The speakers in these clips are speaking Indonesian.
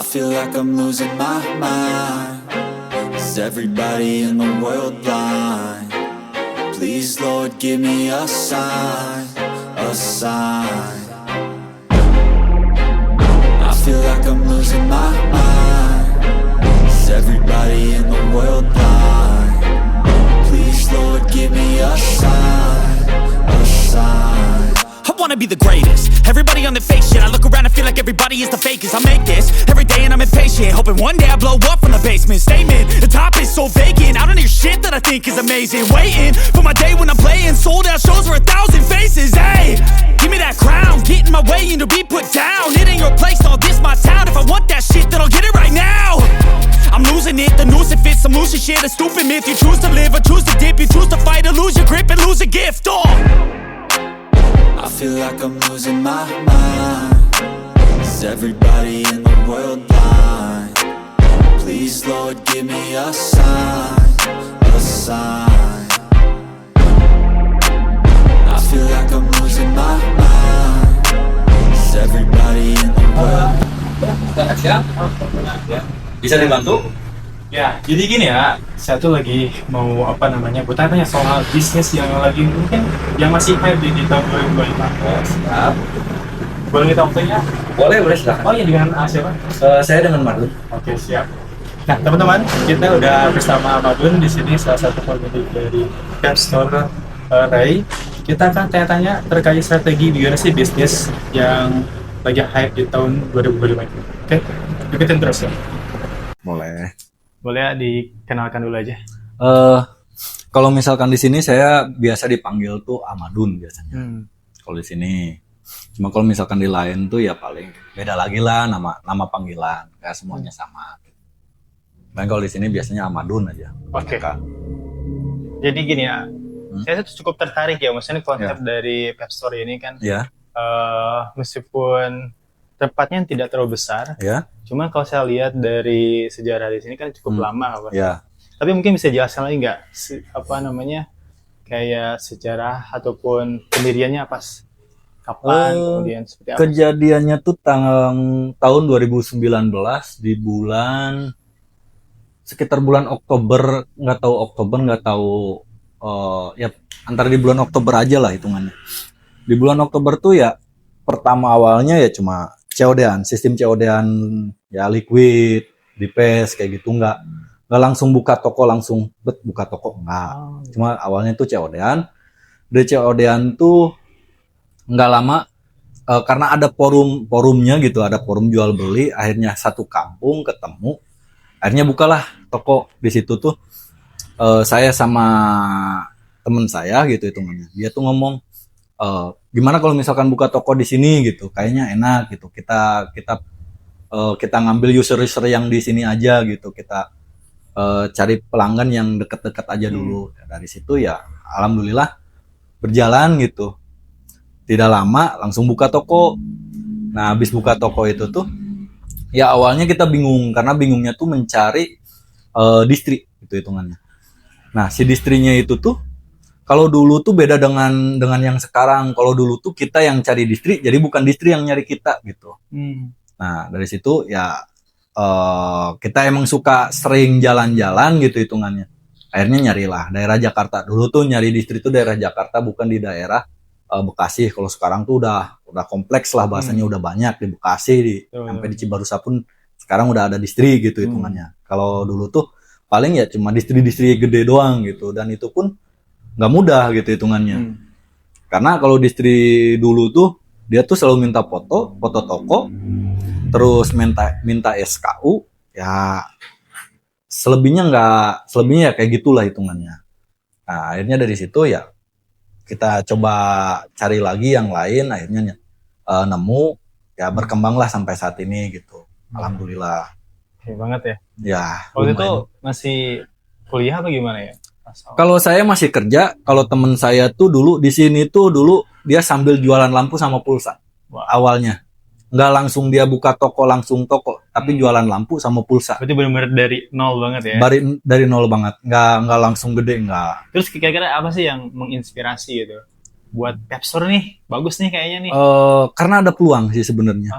I feel like I'm losing my mind. Is everybody in the world blind? Please, Lord, give me a sign, a sign. I feel like I'm losing my mind. Is everybody in the world blind? Please, Lord, give me a sign, a sign. I wanna be the greatest. Everybody on the fake shit. I look around and feel like everybody is the fakest. I make this every day and I'm impatient, hoping one day I blow up from the basement. Statement, the top is so vacant. I don't hear shit that I think is amazing. Waiting for my day when I'm playing sold out shows for 1,000 faces. Hey, give me that crown, get in my way and to be put down. It ain't your place, all this my town. If I want that shit, then I'll get it right now. I'm losing it, the noose it fits. I'm losing shit, a stupid myth. You choose to live or choose to dip. You choose to fight or lose your grip and lose a gift. Oh, I feel like I'm losing my mind. Is everybody in the world blind? Please, Lord, give me a sign, a sign. I feel like I'm losing my mind. Is everybody in the world? Bisa dibantu? Ya, jadi gini ya, saya tuh lagi mau bertanya soal bisnis yang lagi mungkin yang masih hype di tahun 2024. Siap. Boleh minta waktunya? Boleh silakan. Oh iya, dengan siapa? Saya dengan Madun. Oke, siap. Nah, teman-teman, kita udah bersama Madun di sini, salah satu pemilik dari Pep Store Ray. Kita akan tanya-tanya terkait strategi gimana sih bisnis yang lagi hype di tahun 2025 ini. Oke, ikutin terus ya. Boleh ya, dikenalkan dulu aja. Kalau misalkan di sini saya biasa dipanggil tuh Amadun biasanya. Kalau di sini. Cuma kalau misalkan di lain tuh ya paling beda lagi lah nama panggilan. Kayak semuanya sama. Dan kalau di sini biasanya Amadun aja. Oke. Jadi gini ya, saya tuh cukup tertarik ya, maksudnya konsep dari Pep Store ini kan. Ya. Meskipun tempatnya tidak terlalu besar, Ya. cuma kalau saya lihat dari sejarah di sini kan cukup lama, Pak. Ya. Tapi mungkin bisa jelaskan lagi nggak, kayak sejarah ataupun pendiriannya pas kapan, kemudian seperti apa? Kejadiannya tuh tahun 2019 di sekitar bulan Oktober, nggak tahu ya antara di bulan Oktober aja lah hitungannya. Di bulan Oktober tuh ya pertama awalnya ya cuma COD-an, sistem COD-an ya liquid, di PES kayak gitu, nggak langsung buka toko buka toko nggak. Cuma awalnya tuh COD-an. Dari COD-an tuh nggak lama karena ada forumnya gitu, ada forum jual beli, akhirnya satu kampung ketemu, akhirnya bukalah toko di situ tuh. Saya sama temen saya gitu hitungannya, dia tuh ngomong gimana kalau misalkan buka toko di sini gitu, kayaknya enak gitu, kita ngambil user yang di sini aja gitu, kita cari pelanggan yang deket-deket aja dulu. Dari situ ya alhamdulillah berjalan gitu. Tidak lama langsung buka toko. Nah, habis buka toko itu tuh ya awalnya kita bingung, karena bingungnya tuh mencari distri gitu hitungannya. Nah, si distrinya itu tuh kalau dulu tuh beda dengan yang sekarang. Kalau dulu tuh kita yang cari distri, jadi bukan distri yang nyari kita gitu. Nah, dari situ ya kita emang suka sering jalan-jalan gitu hitungannya. Akhirnya nyarilah daerah Jakarta. Dulu tuh nyari distri tuh daerah Jakarta, bukan di daerah Bekasi. Kalau sekarang tuh udah kompleks lah bahasanya, udah banyak di Bekasi, sampai di Cibarusah pun sekarang udah ada distri gitu hitungannya. Kalau dulu tuh paling ya cuma distri-distri gede doang gitu, dan itu pun nggak mudah gitu hitungannya. Karena kalau distri dulu tuh dia tuh selalu minta foto toko, terus minta SKU, ya selebihnya ya kayak gitulah hitungannya. Nah, akhirnya dari situ ya kita coba cari lagi yang lain, akhirnya nemu, ya berkembanglah sampai saat ini gitu. Alhamdulillah. Oke banget ya. Ya. Waktu itu masih kuliah apa gimana ya? Kalau saya masih kerja, kalau temen saya tuh dulu di sini tuh dulu dia sambil jualan lampu sama pulsa. Awalnya. Nggak langsung dia buka toko langsung toko, tapi jualan lampu sama pulsa. Berarti benar-benar dari nol banget ya? Dari nol banget, nggak langsung gede, nggak. Terus kira-kira apa sih yang menginspirasi gitu? Buat Pep Store nih, bagus nih kayaknya nih. Karena ada peluang sih sebenarnya.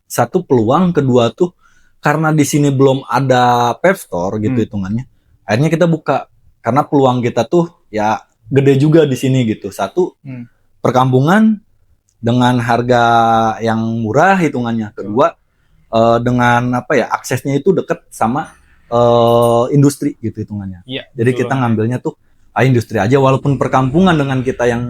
Satu peluang, kedua tuh karena di sini belum ada Pep Store gitu hitungannya. Akhirnya kita buka karena peluang kita tuh ya gede juga di sini gitu. Satu, perkampungan dengan harga yang murah hitungannya. Kedua, dengan apa ya, aksesnya itu deket sama industri gitu hitungannya. Iya, Jadi betul kita banget. ngambilnya tuh industri aja, walaupun perkampungan dengan kita yang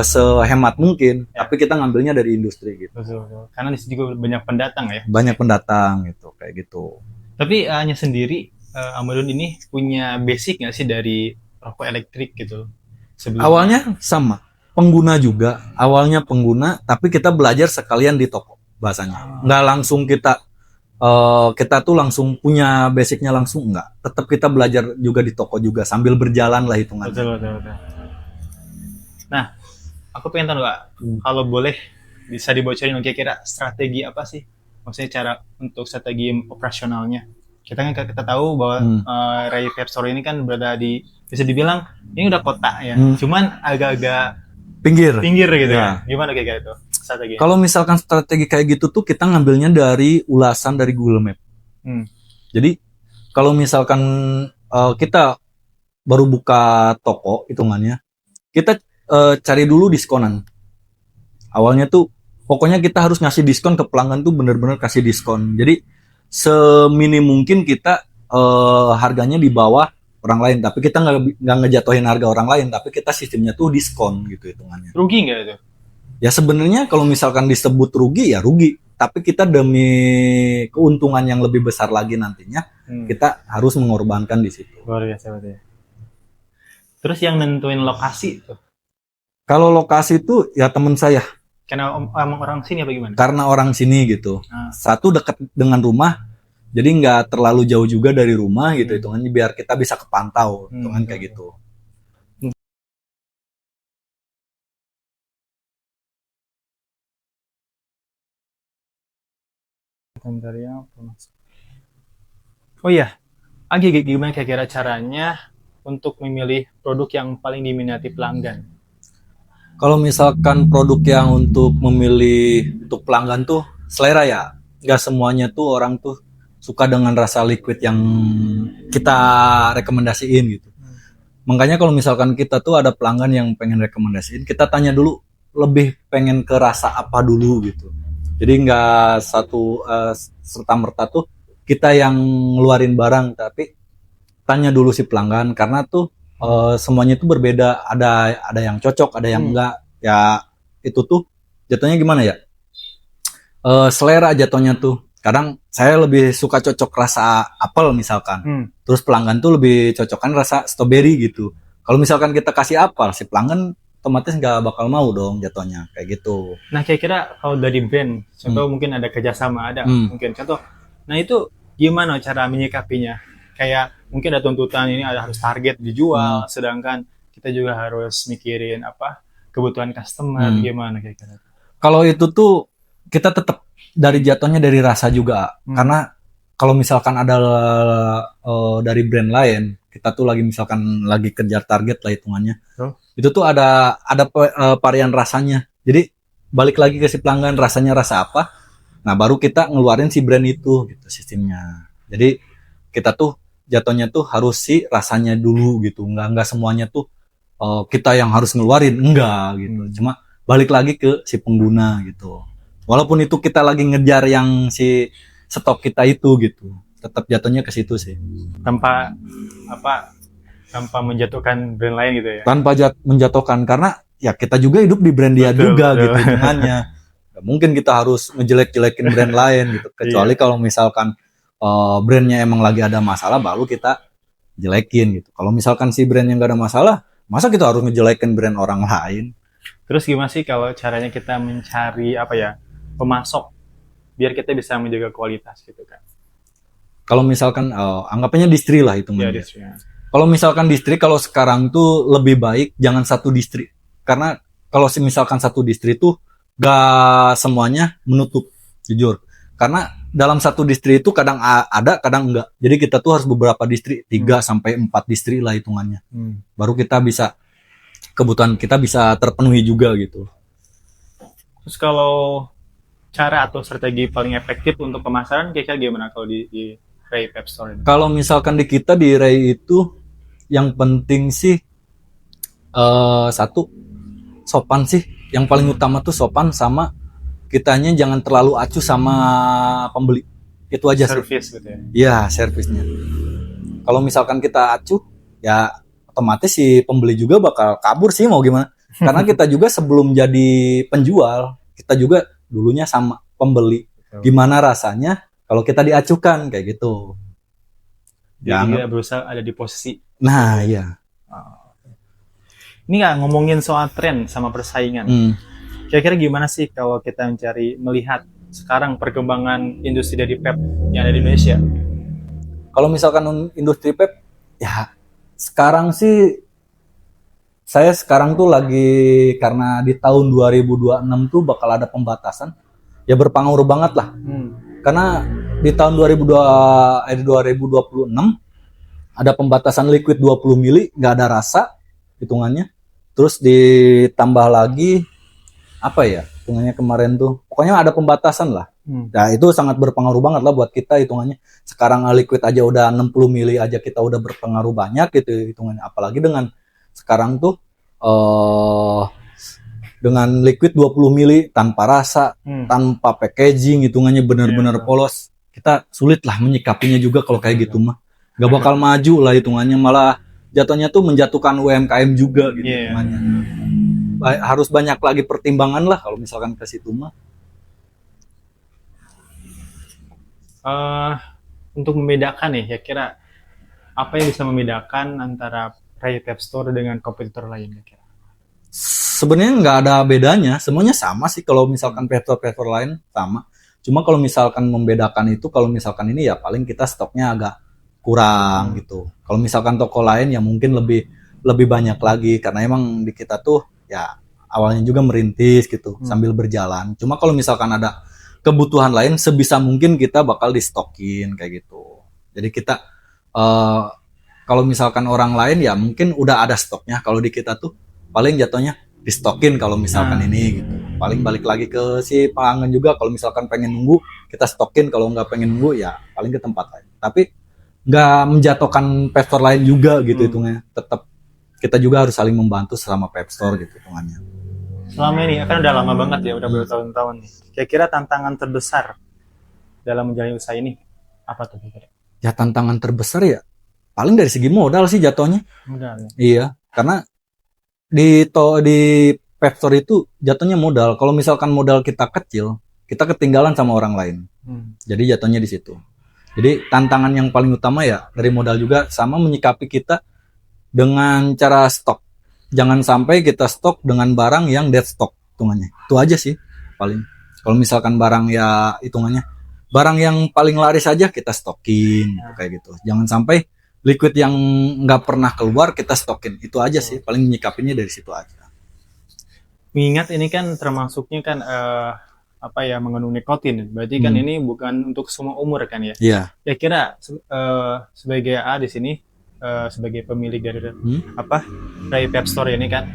sehemat mungkin, tapi kita ngambilnya dari industri gitu. Betul. Karena di sini juga banyak pendatang ya. Banyak pendatang gitu, kayak gitu. Tapi hanya sendiri, Amadun ini punya basic nggak sih dari rokok elektrik gitu? Sebelumnya? Awalnya sama, pengguna juga. Awalnya pengguna, tapi kita belajar sekalian di toko bahasanya. Nggak langsung kita tuh langsung punya basicnya langsung, nggak. Tetap kita belajar juga di toko juga sambil berjalan lah hitungannya. Betul. Nah, aku pengen tahu nggak, kalau boleh bisa dibocorin kira-kira strategi apa sih? Maksudnya cara untuk strategi operasionalnya. Kita tahu bahwa Ray Vape Store ini kan berada di, bisa dibilang ini udah kota ya, cuman agak-agak Pinggir gitu Ya. ya. Gimana kayak gitu strategi? Kalau misalkan strategi kayak gitu tuh kita ngambilnya dari ulasan dari Google Map. Jadi kalau misalkan kita baru buka toko hitungannya, kita cari dulu diskonan. Awalnya tuh pokoknya kita harus ngasih diskon ke pelanggan tuh, bener-bener kasih diskon. Jadi seminim mungkin kita harganya di bawah orang lain, tapi kita nggak ngejatuhin harga orang lain, tapi kita sistemnya tuh diskon gitu hitungannya. Rugi nggak itu? Ya sebenarnya kalau misalkan disebut rugi ya rugi, tapi kita demi keuntungan yang lebih besar lagi nantinya, kita harus mengorbankan di situ. Luar biasa berarti. Terus yang nentuin lokasi tuh? Kalau lokasi itu ya teman saya, Karena emang orang sini apa gimana? karena orang sini gitu. Satu, dekat dengan rumah, jadi nggak terlalu jauh juga dari rumah gitu hitungannya, biar kita bisa kepantau hitungan kayak gitu. Oh iya, Agi, gimana kira-kira caranya untuk memilih produk yang paling diminati pelanggan? Kalau misalkan produk yang untuk memilih untuk pelanggan tuh selera ya, nggak semuanya tuh orang tuh suka dengan rasa liquid yang kita rekomendasiin gitu. Makanya kalau misalkan kita tuh ada pelanggan yang pengen rekomendasiin, kita tanya dulu lebih pengen ke rasa apa dulu gitu. Jadi nggak satu serta-merta tuh kita yang ngeluarin barang, tapi tanya dulu si pelanggan, karena tuh semuanya itu berbeda. Ada yang cocok, ada yang enggak. Ya itu tuh jatuhnya gimana ya? Selera jatuhnya tuh. Kadang saya lebih suka cocok rasa apel misalkan. Terus pelanggan tuh lebih cocokkan rasa strawberry gitu. Kalau misalkan kita kasih apel, si pelanggan otomatis nggak bakal mau dong jatuhnya kayak gitu. Nah, kira-kira kalau dari brand, contoh mungkin ada kerjasama, ada mungkin contoh. Nah, itu gimana cara menyikapinya? Kayak mungkin ada tuntutan ini harus target dijual, sedangkan kita juga harus mikirin apa kebutuhan customer, gimana kira-kira? Kalau itu tuh kita tetap dari jatuhnya dari rasa juga, karena kalau misalkan ada dari brand lain, kita tuh misalkan lagi kejar target lah hitungannya, itu tuh ada varian rasanya. Jadi balik lagi ke si pelanggan, rasanya rasa apa, nah baru kita ngeluarin si brand itu gitu sistemnya. Jadi kita tuh jatuhnya tuh harus si rasanya dulu gitu, nggak semuanya tuh kita yang harus ngeluarin, enggak gitu. Cuma balik lagi ke si pengguna gitu. Walaupun itu kita lagi ngejar yang si stok kita itu gitu, tetap jatuhnya ke situ sih. Tanpa menjatuhkan brand lain gitu ya. Tanpa menjatuhkan, karena ya kita juga hidup di brand dia juga gitu dengannya. Gak mungkin kita harus ngejelek-jelekin brand lain gitu, kecuali kalau misalkan brandnya emang lagi ada masalah baru kita jelekin gitu. Kalau misalkan si brandnya nggak ada masalah, masa kita harus ngejelekin brand orang lain? Terus gimana sih kalau caranya kita mencari pemasok biar kita bisa menjaga kualitas gitu kan? Kalau misalkan anggapannya distri lah itu. Ya, kalau misalkan distri, kalau sekarang tuh lebih baik jangan satu distri, karena kalau misalkan satu distri tuh gak semuanya menutup, jujur. Karena dalam satu distri itu kadang ada, kadang enggak. Jadi kita tuh harus beberapa distri, 3 sampai 4 distri lah hitungannya. Baru kita bisa, kebutuhan kita bisa terpenuhi juga gitu. Terus kalau cara atau strategi paling efektif untuk pemasaran kira-kira gimana kalau di Ray Pep Store ini? Kalau misalkan di kita di Ray itu yang penting sih satu sopan sih. Yang paling utama tuh sopan, sama kitanya jangan terlalu acuh sama pembeli. Itu aja sih. Service gitu ya. Iya, servisnya. Kalau misalkan kita acuh, ya otomatis si pembeli juga bakal kabur sih, mau gimana. Karena kita juga sebelum jadi penjual, kita juga dulunya sama pembeli. Gimana rasanya kalau kita diacuhkan kayak gitu. Jadi dia berusaha ada di posisi. Nah, iya. Ini nggak ngomongin soal tren sama persaingan. Kira-kira gimana sih kalau kita melihat sekarang perkembangan industri dari vape yang ada di Indonesia? Kalau misalkan industri vape, ya sekarang sih saya sekarang tuh lagi, karena di tahun 2026 tuh bakal ada pembatasan, ya berpengaruh banget lah. Karena di tahun 2026 ada pembatasan liquid 20 mili, nggak ada rasa hitungannya. Terus ditambah lagi apa ya hitungannya kemarin tuh, pokoknya ada pembatasan lah. Nah itu sangat berpengaruh banget lah buat kita hitungannya. Sekarang liquid aja udah 60 mili aja kita udah berpengaruh banyak gitu hitungannya. Apalagi dengan sekarang tuh dengan liquid 20 mili tanpa rasa, tanpa packaging hitungannya benar-benar polos. Kita sulit lah menyikapinya juga kalau kayak gitu mah. Gak bakal maju lah hitungannya, malah jatuhnya tuh menjatuhkan UMKM juga gitu hitungannya. Harus banyak lagi pertimbangan lah kalau misalkan ke situ mah. Untuk membedakan nih, kira-kira apa yang bisa membedakan antara Ray Vape Store dengan kompetitor lain kira-kira? Sebenarnya nggak ada bedanya, semuanya sama sih kalau misalkan vape store lain sama. Cuma kalau misalkan membedakan itu, kalau misalkan ini ya paling kita stoknya agak kurang gitu. Kalau misalkan toko lain ya mungkin lebih banyak lagi, karena emang di kita tuh ya awalnya juga merintis gitu sambil berjalan. Cuma kalau misalkan ada kebutuhan lain sebisa mungkin kita bakal di stokin kayak gitu. Jadi kita kalau misalkan orang lain ya mungkin udah ada stoknya, kalau di kita tuh paling jatuhnya di stokin kalau misalkan ini gitu. Paling balik lagi ke si pelanggan juga, kalau misalkan pengen nunggu kita stokin, kalau nggak pengen nunggu ya paling ke tempat lain. Tapi nggak menjatuhkan vape store lain juga gitu hitungnya. Tetap kita juga harus saling membantu selama vape store gitu hitungannya. Selama ini kan udah lama banget ya, udah bertahun-tahun nih. Kira-kira tantangan terbesar dalam menjalani usaha ini apa tuh kira-kira? Ya tantangan terbesar ya paling dari segi modal sih jatuhnya. Modal. Iya, karena di vape store itu jatuhnya modal. Kalau misalkan modal kita kecil, kita ketinggalan sama orang lain. Jadi jatuhnya di situ. Jadi tantangan yang paling utama ya dari modal juga, sama menyikapi kita dengan cara stok. Jangan sampai kita stok dengan barang yang dead stock hitungannya. Itu aja sih paling. Kalau misalkan barang ya hitungannya barang yang paling laris aja kita stokin kayak gitu. Jangan sampai liquid yang nggak pernah keluar kita stokin. Itu aja sih paling menyikapinya dari situ aja. Mengingat ini kan termasuknya kan mengandung nikotin. Berarti kan ini bukan untuk semua umur kan ya? Iya. Kira-kira sebagai A di sini sebagai pemilik dari Ray Vape Store ini kan,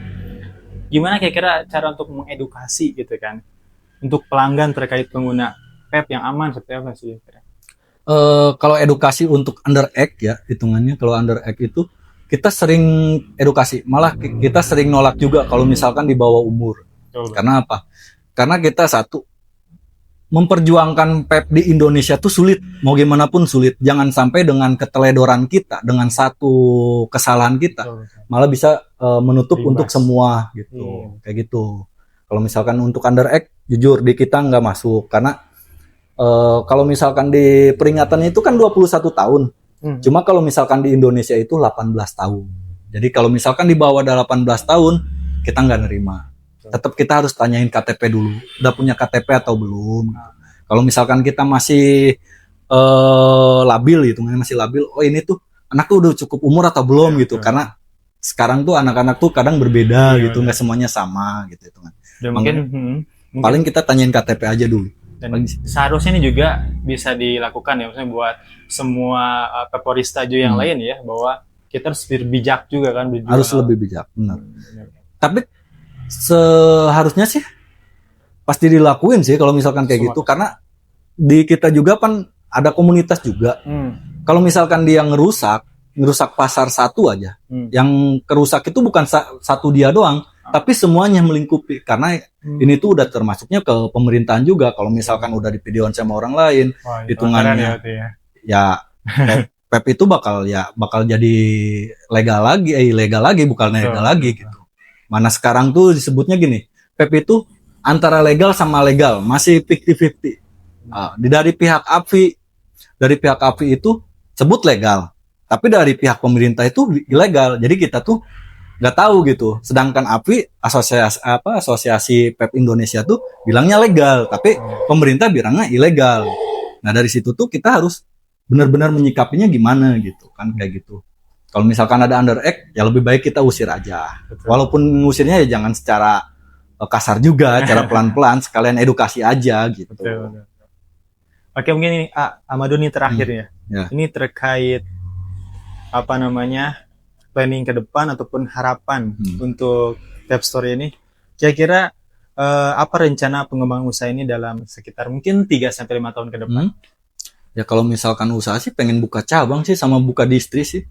gimana kira-kira cara untuk mengedukasi gitu kan untuk pelanggan terkait pengguna vape yang aman seperti apa sih kira-kira? Kalau edukasi untuk underage ya hitungannya, kalau underage itu kita sering edukasi, malah kita sering nolak juga kalau misalkan di bawah umur. Betul. Karena apa? Karena kita satu memperjuangkan vape di Indonesia tuh sulit, mau gimana pun sulit. Jangan sampai dengan keteledoran kita, dengan satu kesalahan kita, malah bisa menutup untuk semua gitu, kayak gitu. Kalau misalkan untuk underage, jujur di kita nggak masuk, karena kalau misalkan di peringatannya itu kan 21 tahun. Cuma kalau misalkan di Indonesia itu 18 tahun. Jadi kalau misalkan di bawah 18 tahun, kita nggak nerima. Tetap kita harus tanyain KTP dulu. Udah punya KTP atau belum? Kalau misalkan kita masih labil gitu, masih labil. Oh ini tuh anak tuh udah cukup umur atau belum gitu. Karena sekarang tuh anak-anak tuh kadang berbeda gitu, nggak semuanya sama gitu kan. Mungkin paling kita tanyain KTP aja dulu. Dan seharusnya ini juga bisa dilakukan ya, maksudnya buat semua vaporista juga yang lain ya, bahwa kita harus bijak juga kan. Harus lebih bijak, benar. Tapi seharusnya sih pasti dilakuin sih kalau misalkan kayak gitu, karena di kita juga kan ada komunitas juga. Kalau misalkan dia ngerusak pasar satu aja, yang kerusak itu bukan satu dia doang, tapi semuanya melingkupi, karena ini tuh udah termasuknya ke pemerintahan juga. Kalau misalkan udah di videoan sama orang lain, hitungannya ya PEP itu bakal jadi ilegal lagi, bukan legal lagi gitu. Mana sekarang tuh disebutnya gini, PEP itu antara legal sama legal, masih 50-50. Dari pihak API itu sebut legal, tapi dari pihak pemerintah itu ilegal. Jadi kita tuh nggak tahu gitu. Sedangkan API, asosiasi PEP Indonesia tuh bilangnya legal, tapi pemerintah bilangnya ilegal. Nah dari situ tuh kita harus benar-benar menyikapinya gimana gitu kan, kayak gitu. Kalau misalkan ada under act, ya lebih baik kita usir aja. Betul. Walaupun ngusirnya ya jangan secara kasar juga, cara pelan-pelan, sekalian edukasi aja gitu. Betul. Oke, mungkin ini Amadun ini terakhir ya. Ini terkait planning ke depan ataupun harapan untuk Pep Store ini. Kira-kira apa rencana pengembangan usaha ini dalam sekitar mungkin 3-5 tahun ke depan? Ya kalau misalkan usaha sih pengen buka cabang sih, sama buka distri sih.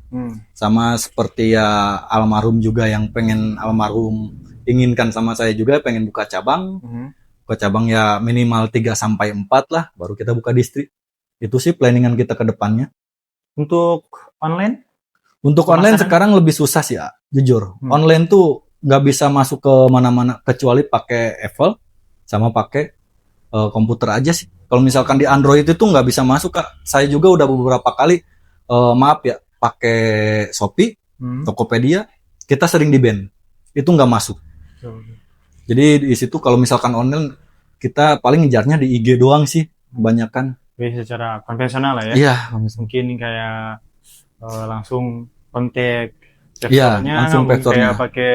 Sama seperti ya almarhum juga yang pengen almarhum inginkan sama saya juga pengen buka cabang. Buka cabang ya minimal 3-4 lah, baru kita buka distri. Itu sih planningan kita ke depannya. Untuk online? Untuk online sekarang lebih susah sih ya, jujur. Online tuh nggak bisa masuk ke mana-mana kecuali pakai Apple sama pakai komputer aja sih. Kalau misalkan di Android itu nggak bisa masuk, Kak. Saya juga udah beberapa kali pakai Shopee, Tokopedia, kita sering di ban. Itu nggak masuk. Jadi di situ kalau misalkan online kita paling ngejarnya di IG doang sih, kebanyakan. Jadi secara konvensional lah ya. Iya, mungkin kayak langsung kontak langsung kayak pakai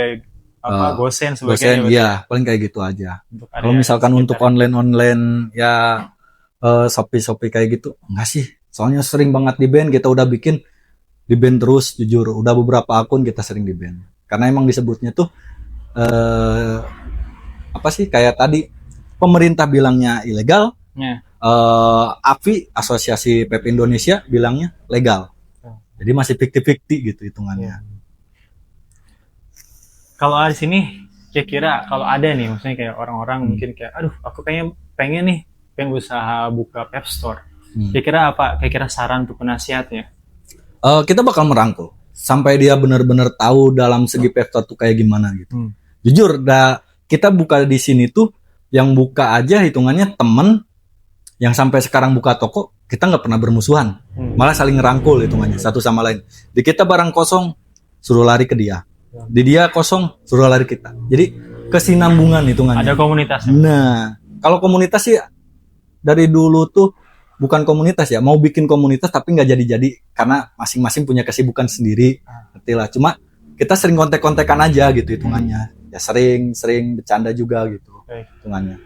Gosen sebagainya. Gosen, iya, paling kayak gitu aja. Kalau misalkan untuk online ya Shopee kayak gitu, enggak sih. Soalnya sering banget di ban, kita udah bikin di ban terus, jujur. Udah beberapa akun kita sering di ban. Karena emang disebutnya tuh kayak tadi pemerintah bilangnya ilegal, API Asosiasi PEP Indonesia bilangnya legal. Jadi masih 50-50 gitu hitungannya. Kalau di sini kira-kira kalau ada nih, maksudnya kayak orang-orang mungkin kayak, aduh aku pengen usaha buka Pep Store. Kira-kira apa? Kira-kira saran untuk penasihatnya? Kita bakal merangkul sampai dia benar-benar tahu dalam segi Pep Store tuh kayak gimana gitu. Jujur, kita buka di sini tuh yang buka aja hitungannya temen yang sampai sekarang buka toko, kita nggak pernah bermusuhan, malah saling ngerangkul hitungannya satu sama lain. Di kita barang kosong, suruh lari ke dia. Di dia kosong, suruh lari kita. Jadi kesinambungan hitungannya. Ada komunitasnya. Nah, kalau komunitas sih dari dulu tuh bukan komunitas ya, mau bikin komunitas tapi nggak jadi-jadi karena masing-masing punya kesibukan sendiri. Ngertilah. Cuma kita sering kontek-kontekan aja gitu hitungannya. Ya sering bercanda juga gitu hitungannya.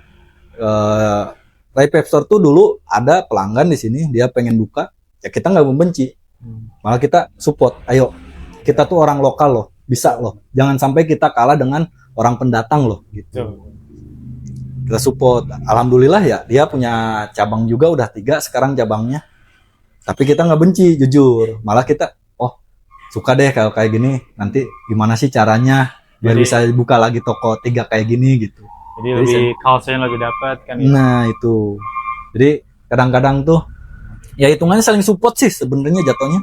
Ray Pep Store tuh dulu ada pelanggan di sini, dia pengen buka, ya kita nggak membenci, malah kita support. Ayo, kita tuh orang lokal loh, bisa loh. Jangan sampai kita kalah dengan orang pendatang loh, gitu. Kita support. Alhamdulillah ya, dia punya cabang juga udah 3 sekarang cabangnya. Tapi kita nggak benci, jujur. Malah kita, suka deh kalau kayak gini. Nanti gimana sih caranya biar bisa buka lagi toko 3 kayak gini gitu. Jadi lebih culture-nya lebih dapat kan ya? Nah itu. Jadi kadang-kadang tuh ya hitungannya saling support sih sebenarnya jatuhnya.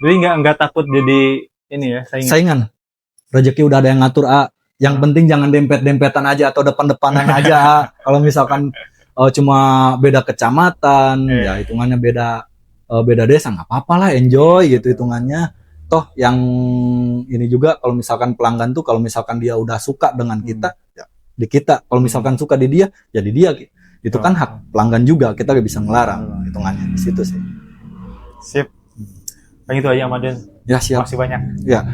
Jadi nggak takut jadi ini ya saingan. Rezeki udah ada yang ngatur, yang penting jangan dempet-dempetan aja atau depan-depanan aja. Kalau misalkan cuma beda kecamatan, ya hitungannya beda desa, nggak apa-apa lah, enjoy gitu hitungannya. Toh yang ini juga kalau misalkan pelanggan tuh kalau misalkan dia udah suka dengan kita, ya di kita. Kalau misalkan suka di dia, ya di dia. Itu kan hak pelanggan juga, kita gak bisa ngelarang hitungannya di situ sih. Sip. Itu aja Amadun. Ya siap. Makasih banyak. Ya.